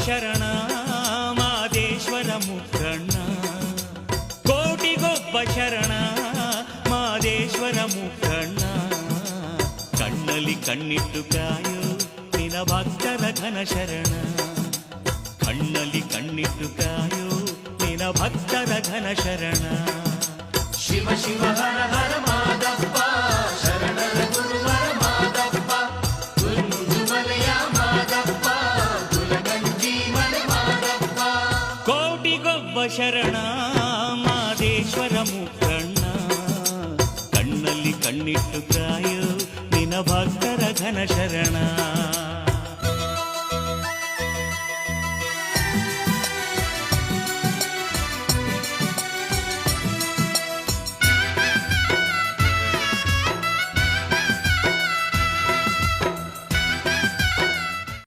ಶರಣ ಮಾದೇಶ್ವರ ಮುಖಣ್ಣ, ಕೋಟಿಗೊಬ್ಬ ಶರಣ ಮಾದೇಶ್ವರ ಮುಖಣ್ಣ. ಕಣ್ಣಲ್ಲಿ ಕಣ್ಣಿಟ್ಟು ಕಾಯೋ ನಿನ ಭಕ್ತರ ಘನ ಶರಣ, ಕಣ್ಣಲ್ಲಿ ಕಣ್ಣಿಟ್ಟು ಕಾಯೋ ನಿನ ಭಕ್ತರ ಘನ ಶರಣ. ಶಿವ ಶಿವ ಹರ ಹರ ಮಾದಪ್ಪ, ಶರಣರ ಗುರುವರ ಮಾದಪ್ಪ, ಗುಂಜುಮಲೆಯ ಮಾದಪ್ಪ, ಗುಲಗಂಜಿ ಮಲೆ ಮಾದಪ್ಪ. ಕೋಟಿಗೊಬ್ಬ ಶರಣ ಮಾದೇಶ್ವರ ಮುಖಣ್ಣ, ಕಣ್ಣಲ್ಲಿ ಕಣ್ಣಿಟ್ಟು ಕಾಯೋ ನಿನ ಭಕ್ತರ ಘನ ಶರಣ.